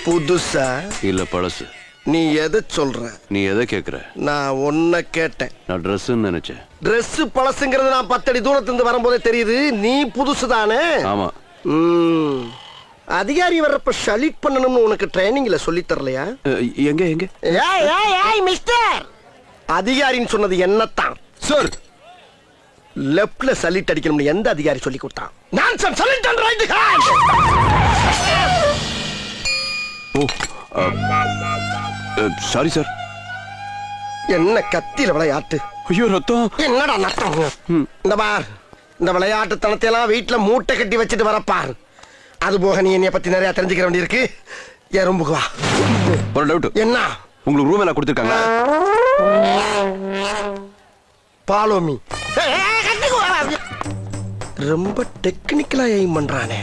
புதுசா இல்ல பழசு. நீ எதை சொல்ற? நீ எதை கேக்குற? நான் ஒன்ன கேட்டேன். நான் ட்ரெஸ்ன்னு நினைச்சேன். ட்ரெஸ் பழசுங்கிறது நான் 10 அடி தூரத்திலிருந்து வரும்போதே தெரியுது. நீ புதுசு தானே? ஆமா. அதிகாரி வர்றப்ப ஷலிட் பண்ணணும்னு உனக்கு ட்ரைனிங்ல சொல்லி தரலையா? எங்க எங்க? ஏய் மிஸ்டர், அதிகாரின்னு சொன்னது என்னத்தான் சார். லெஃப்ட்ல சலிட் அடிக்கணும்னு எந்த அதிகாரி சொல்லி கொடுத்தான்? Nonsense. Salute and right hand. Oh sorry sir. என்ன கத்தியில விளையாட்டு? ஐயோ ரத்தம். என்னடா நட்டம்? இந்த பார், இந்த விளையாட்டு தனத்தையெல்லாம் வீட்டுல மூட்டை கட்டி வச்சுட்டு வரப்பார். அது போக நீ என்னைய பத்தி நிறைய தெரிஞ்சுக்க வேண்டியிருக்கு. என் ரூமுக்கு வா. ஒரு டவுட். என்ன? உங்களுக்கு ரூம் எல்லாம் கொடுத்துருக்காங்க? Follow me. ரொம்ப டெக்னிக்கலா எய்ம் பண்றானே.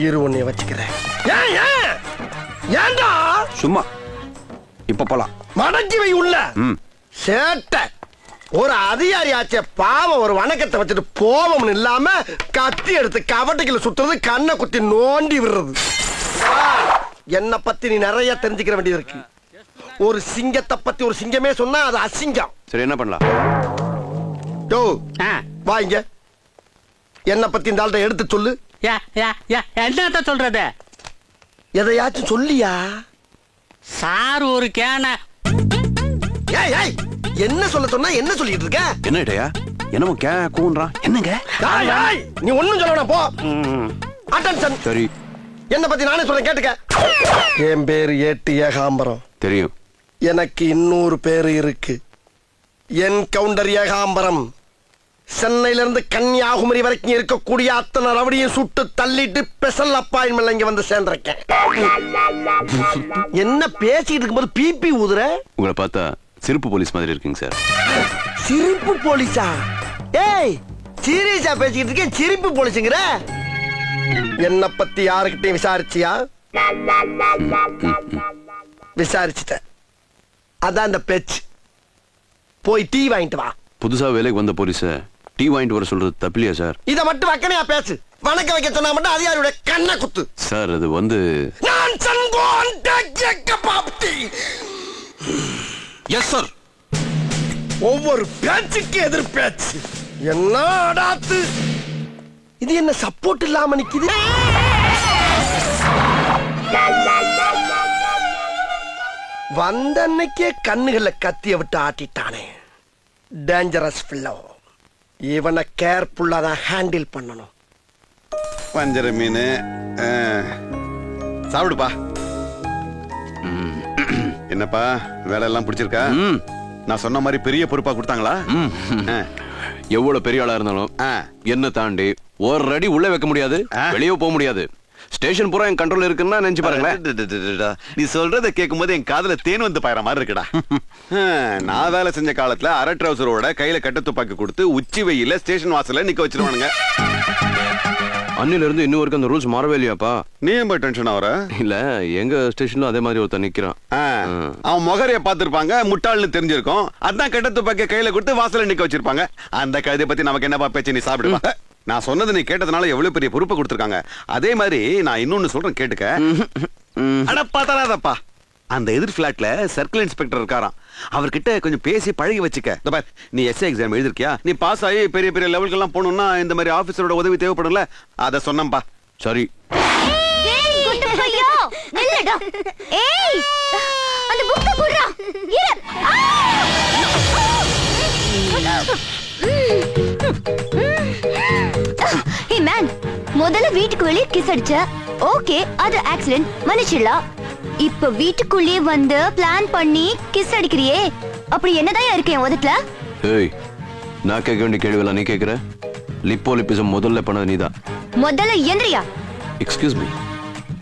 இரு உன்னைய வச்சுக்கிறேன். ஏன்டா? சும்மா இப்ப போலாம். மடக்கி வை உள்ள. சேட்டை. ஒரு அதிகாரி ஆச்சே பாவம், ஒரு வணக்கத்தை வச்சுட்டு போவம்னு இல்லாம கத்தி எடுத்து கவட்டைக்குள்ள சுத்துறது, கண்ணை குத்தி நோண்டி விடுறது. என்ன பத்தி நீ நிறைய தெரிஞ்சுக்கிற வேண்டியது இருக்கு. ஒரு சிங்கத்தை பத்தி ஒரு சிங்கமே சொன்னா அது அசிங்கம். சரி என்ன பண்ணலாம்? வாங்க, என்ன பத்தி இந்த ஆள்கிட்ட எடுத்து சொல்லு. என்ன சொல்றது? எதையாச்சும் சொல்லியா? சார் ஒரு கேன. என்ன சொல்ல சொன்னா என்ன சொல்லிட்டு இருக்க? என்ன இடையா? என்னமோ கூன்றான். என்னங்க? நீ ஒண்ணும் சொல்ல போ. அட்டென்ஷன். சரி, என்ன பத்தி நானே சொல்றேன் கேட்டுக்க. என் பேரு ஏட்டு ஏகாம்பரம். தெரியும். எனக்கு இன்னொரு பேரு இருக்கு. என் கவுண்டர் ஏகாம்பரம். சென்னையில இருந்து கன்னியாகுமரி வரைக்கும் இருக்கக்கூடிய அத்தனை ரவடியும் சுட்டு தள்ளிட்டு ஸ்பெஷல் அப்பாயின்மெண்ட் இங்க வந்து சேர்ந்திருக்கேன். என்ன பேசிட்டு இருக்கும்போது பிபி ஊதுற? உங்களை பார்த்தா சிரிப்பு போலீஸ் மாதிரி இருக்குங்க சார். சிரிப்பு போலீஸா? ஏய், சீரியஸா பேசிட்டு இருக்கேன், சிரிப்பு போலீஸுங்கிற? என்ன பத்தி யாருக்கிட்டையும் விசாரிச்சியா? விசாரிச்சுட்ட. அதான் அந்த பேச்சு. போய் டீ வாங்கிட்டு வா. புதுசா வேலைக்கு வந்த போலீஸ டீ வாங்கிட்டு வர சொல்றது தப்பில்லையா சார்? இத மட்டும் வக்கனையா பேசு. வணக்க வைக்க சொன்னா மட்டும் அதிகாரியோட கண்ணை குத்து. சார் அது வந்து நான் சங்கோன் டேக்க பாப்டி. Yes sir. ஒவ்வொரு பேச்சுக்கு எதிர் பேச்சு. என்ன அடாத்து இது? என்ன சப்போர்ட் இல்லாம நிக்குது? வந்த அன்னைக்கே கண்ணுகளை கத்திய விட்டு ஆட்டிட்டானே. டேஞ்சரஸ் பிள்ளோ. இவனை கேர்ஃபுல்லா தான் ஹேண்டில் பண்ணணும். வஞ்சர மீன் சாப்பிடுப்பா. என்னப்பா வேலை எல்லாம் பிடிச்சிருக்கா? நான் சொன்ன மாதிரி பெரிய பொறுப்பா கொடுத்தாங்களா? எவ்வளவு பெரிய ஆளா இருந்தாலும் என்ன தாண்டி ஒரு அடி உள்ள வைக்க முடியாது, வெளியே போக முடியாது. ஸ்டேஷன் பூரா என் கண்ட்ரோல் இருக்குன்னா நினைச்சு பாருங்களேன். நீ சொல்றத கேட்கும் போது என் காதுல தேன் வந்து பாயிற மாதிரி இருக்குடா. நான் வேலை செஞ்ச காலத்துல அரை ட்ரௌசரோட கையில கட்ட துப்பாக்கி கொடுத்து உச்சி வெயில ஸ்டேஷன் வாசல்ல நிக்க வச்சிருவானுங்க. அன்னில இருந்து இன்னும் வரைக்கும் அந்த ரூல்ஸ் மாறவே இல்லையாப்பா? நீ ஏன் டென்ஷன் ஆகுற? இல்ல, எங்க ஸ்டேஷன்ல அதே மாதிரி ஒருத்தர் நிக்கிறான். அவன் முகரைய பாத்துருப்பாங்க, முட்டாள்னு தெரிஞ்சிருக்கும். அதான் கட்ட துப்பாக்கி கையில கொடுத்து வாசல்ல நிக்க வச்சிருப்பாங்க. அந்த கதையை பத்தி நமக்கு என்னப்பா பேச்சு? நீ சாப்பிடுவா. நான் சொன்னது நீ கேட்டதுனால எவ்வளவு பெரிய பொறுப்பை கொடுத்திருக்காங்க. அதே மாதிரி நான் இன்னொன்னு சொல்றேன் கேட்டுக்க. அடப்பா தராதப்பா. அந்த எதிர் பிளாட்ல சர்க்கிள் இன்ஸ்பெக்டர் இருக்காராம். அவர்கிட்ட கொஞ்சம் பேசி பழகி வச்சுக்க. நீ எஸ்ஏ எக்ஸாம் எழுதிருக்கியா? நீ பாஸ் ஆகி பெரிய பெரிய லெவலுக்கு எல்லாம் போகணும்னா இந்த மாதிரி ஆபீசரோட உதவி தேவைப்படும்ல. அத சொன்னம்பா. சரி. முதல்ல வீட்டுக்கு வெளியே கிஸ் அடிச்ச. ஓகே, அது ஆக்சிடென்ட், மன்னிச்சிடலாம். இப்ப வீட்டுக்குள்ளே வந்து பிளான் பண்ணி கிஸ் அடிக்கிறியே, அப்படி என்னதான் இருக்கு என் உதட்டுல? ஏய், நான் கேட்க வேண்டிய கேள்விகளா நீ கேக்குற? லிப்போலிப்பிசம் முதல்ல பண்ணது நீதான். முதல்ல எந்திரியா? எக்ஸ்கியூஸ் மீ,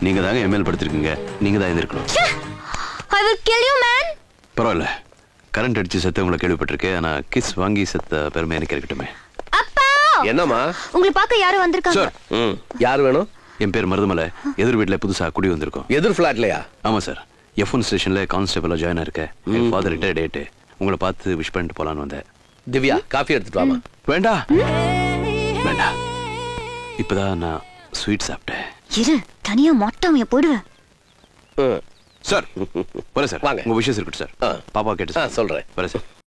நீங்க தாங்க எம்எல் படுத்திருக்கீங்க. நீங்க தான் எந்திரிக்கணும். I will kill you, man. பரவாயில்ல, கரண்ட் அடிச்சு செத்தவங்களை கேள்விப்பட்டிருக்கேன். ஆனா கிஸ் வாங்கி செத்த பெருமை எனக்கு இருக்கட்டுமே. அப்பா, என்னம்மா? உங்களை பார்க்க யாரும் வந்திருக்காங்க. சார், யார் வேணும்? என் பேர் மருதமலை. எதிர் வீட்டுல புதுசா குடி வந்திருக்கோம். எதிர் பிளாட்லயா? ஆமா சார். F1 ஸ்டேஷன்ல கான்ஸ்டபிளா ஜாயின் இருக்கேன். என் ஃபாதர் ரிட்டையர்ட் ஆயிட்டு உங்களை பார்த்து விஷ் பண்ணிட்டு போலான்னு வந்தேன். திவ்யா, காஃபி எடுத்துட்டு வாமா. வேண்டாம் வேண்டாம், இப்பதான் நான் ஸ்வீட் சாப்பிட்டேன். இரு, தனியா மொட்டமைய போடுவேன். சார் போல சார் வாங்க. உங்க விஷயம் இருக்கட்டும் சார் பாப்பா கேட்டு சொல்றேன். வரேன் சார்.